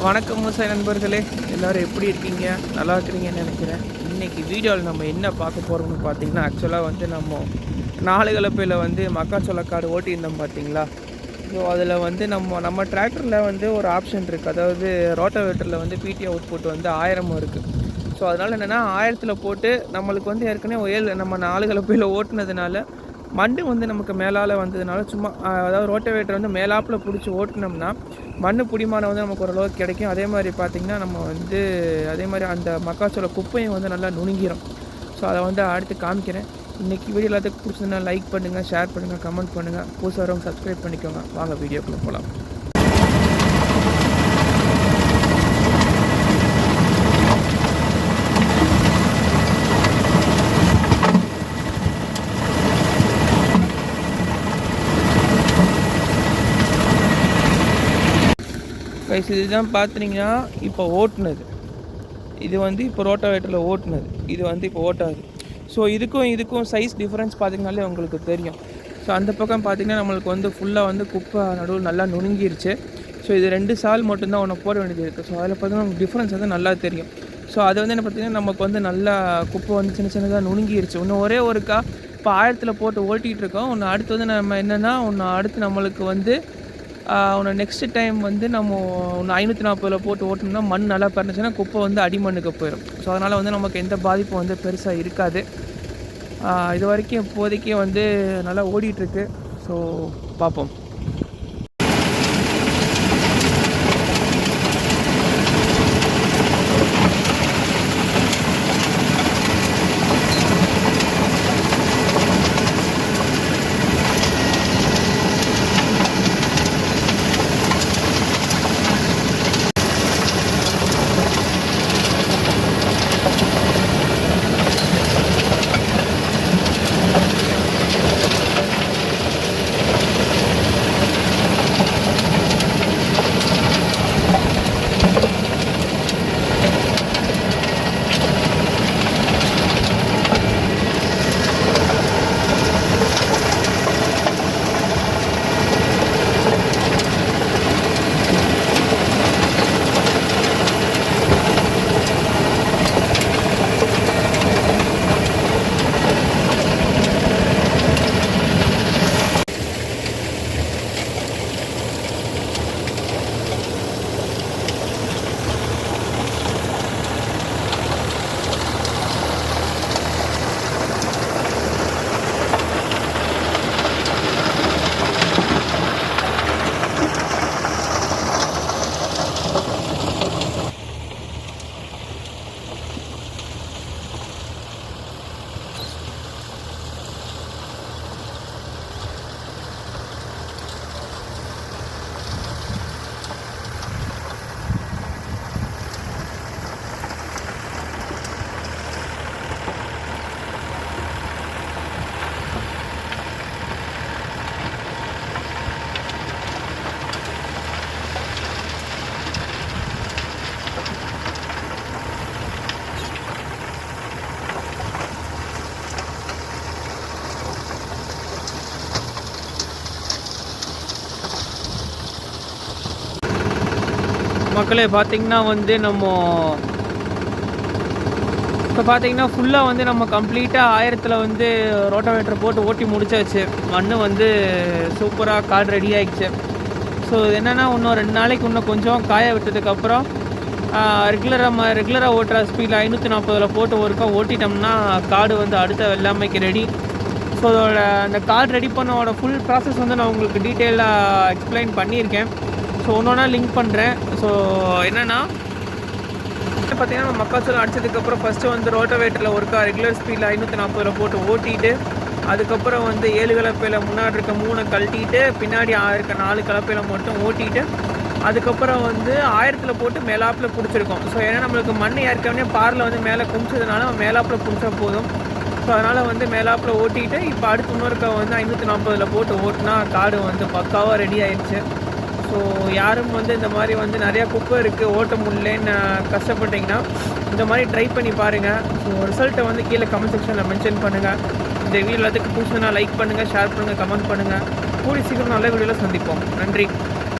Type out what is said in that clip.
வணக்கம் விவசாய நண்பர்களே, எல்லோரும் எப்படி இருக்கீங்க? நல்லா இருக்கிறீங்கன்னு நினைக்கிறேன். இன்றைக்கி வீடியோவில் நம்ம என்ன பார்க்க போகிறோம்னு பார்த்தீங்கன்னா, ஆக்சுவலாக வந்து நம்ம 4 கலப்பையில் வந்து மக்காச்சோளக்காடு ஓட்டியிருந்தோம் பார்த்தீங்களா? ஸோ அதில் வந்து நம்ம டிராக்டரில் வந்து ஒரு ஆப்ஷன் இருக்குது. அதாவது ரோட்டோவேட்டரில் வந்து பிடி அவுட்புட் வந்து 1000 இருக்குது. ஸோ அதனால் என்னென்னா 1000 போட்டு நம்மளுக்கு வந்து ஏற்கனவே நம்ம 4 கலப்பையில் ஓட்டுனதுனால மண் வந்து நமக்கு மேலால் வந்ததுனால சும்மா அதாவது ரோட்டோவேட்டர் வந்து மேலாப்பில் பிடிச்சி ஓட்டினோம்னா மண் பிடிமானம் வந்து நமக்கு ஓரளவுக்கு கிடைக்கும். அதே மாதிரி பார்த்திங்கன்னா நம்ம வந்து அதே மாதிரி அந்த மக்காச்சோள குப்பையும் வந்து நல்லா நுணுங்கிடும். ஸோ அதை வந்து அடுத்து காமிக்கிறேன். இன்றைக்கி வீடியோ எல்லாத்துக்கும் பிடிச்சதுன்னா லைக் பண்ணுங்கள், ஷேர் பண்ணுங்கள், கமெண்ட் பண்ணுங்கள். புதுசாக வரவங்க சப்ஸ்கிரைப் பண்ணிக்கோங்க. வாங்க வீடியோக்குள்ளே போகலாம். கைஸ் இதுதான் பார்த்துட்டிங்கன்னா இப்போ ஓட்டுனது. இது வந்து இப்போ ரோட்டோவேட்டரில் ஓட்டுனது. இது வந்து இப்போ ஓட்டாது. ஸோ இதுக்கும் சைஸ் டிஃப்ரென்ஸ் பார்த்திங்கனாலே உங்களுக்கு தெரியும். ஸோ அந்த பக்கம் பார்த்திங்கன்னா நம்மளுக்கு வந்து ஃபுல்லாக வந்து குப்பை நடுவில் நல்லா நுணுங்கிருச்சு. ஸோ இது 2 சால் மட்டும்தான் ஒன்று போட வேண்டியது இருக்குது. ஸோ அதில் பார்த்திங்கன்னா நமக்கு டிஃப்ரென்ஸ் வந்து நல்லா தெரியும். ஸோ அது வந்து என்ன பார்த்திங்கன்னா நமக்கு வந்து நல்லா குப்பை வந்து சின்ன சின்னதாக நுணுங்கிருச்சு. இன்னும் ஒரே ஒருக்கா இப்போ 1000 போட்டு ஓட்டிகிட்டு இருக்கோம். ஒன்று அடுத்து வந்து நம்ம என்னென்னா அடுத்து நம்மளுக்கு வந்து ஒன்று நெக்ஸ்ட் டைம் வந்து நம்ம ஒன்று 540 போட்டு ஓட்டணும்னா மண் நல்லா பறந்துச்சுன்னா குப்பை வந்து அடிமண்ணுக்கு போயிடும். ஸோ அதனால் வந்து நமக்கு எந்த பாதிப்பும் வந்து பெருசாக இருக்காது. இது வரைக்கும் இப்போதைக்கு வந்து நல்லா ஓடிட்டுருக்கு. ஸோ பார்ப்போம். மக்களே பார்த்திங்கன்னா வந்து நம்ம இப்போ பார்த்திங்கன்னா ஃபுல்லாக வந்து நம்ம கம்ப்ளீட்டாக 1000 வந்து ரோட்டோவேட்டர் போட்டு ஓட்டி முடிச்சாச்சு. மண் வந்து சூப்பராக காடு ரெடி ஆகிடுச்சு. ஸோ இது என்னென்னா இன்னும் 2 நாளைக்கு இன்னும் கொஞ்சம் காய விட்டதுக்கப்புறம் ரெகுலராக ஓட்டுற ஸ்பீடில் 540 போட்டு ஒருக்கா ஓட்டிட்டோம்னா காடு வந்து அடுத்த வெள்ளாமைக்கு ரெடி. ஸோ அதோட அந்த கார்டு ரெடி பண்ணோட ஃபுல் ப்ராசஸ் வந்து நான் உங்களுக்கு டீட்டெயிலாக எக்ஸ்பிளைன் பண்ணியிருக்கேன். ஸோ ஒன்றா லிங்க் பண்ணுறேன். ஸோ என்னென்னா பார்த்திங்கன்னா நம்ம மக்காச்சோளம் அடித்ததுக்கப்புறம் ஃபஸ்ட்டு வந்து ரோட்டோவேட்டரில் ஒருக்கா ரெகுலர் ஸ்பீடில் 540 போட்டு ஓட்டிட்டு அதுக்கப்புறம் வந்து 7 கலப்பையில் முன்னாடி இருக்க 3 கழட்டிட்டு பின்னாடி இருக்க 4 கலப்பையில் மட்டும் ஓட்டிட்டு அதுக்கப்புறம் வந்து 1000 போட்டு மேலாப்பில் பிடிச்சிருக்கோம். ஸோ ஏன்னா நம்மளுக்கு மண் ஏற்கனவே பாரில் வந்து மேலே குமிச்சதுனால மேலாப்பில் பிடிச்சா போதும். ஸோ அதனால் வந்து மேலாப்பில் ஓட்டிட்டு இப்போ அடுத்து இன்னொருக்கா வந்து 540 போட்டு ஓட்டினா காடு வந்து பக்காவாக ரெடி ஆயிடுச்சு. ஸோ யாரும் வந்து இந்த மாதிரி வந்து நிறையா குப்பை இருக்குது ஓட்ட முடியலன்னு கஷ்டப்பட்டிங்கன்னா இந்த மாதிரி ட்ரை பண்ணி பாருங்கள். ஸோ ரிசல்ட்டை வந்து கீழே கமெண்ட் செக்ஷனில் மென்ஷன் பண்ணுங்கள். இந்த வீடியோ எல்லாத்துக்கும் பிடிச்சதுன்னா லைக் பண்ணுங்கள், ஷேர் பண்ணுங்கள், கமெண்ட் பண்ணுங்கள். கூடி சீக்கிரம் நல்ல வீடியோவில் சந்திப்போம். நன்றி.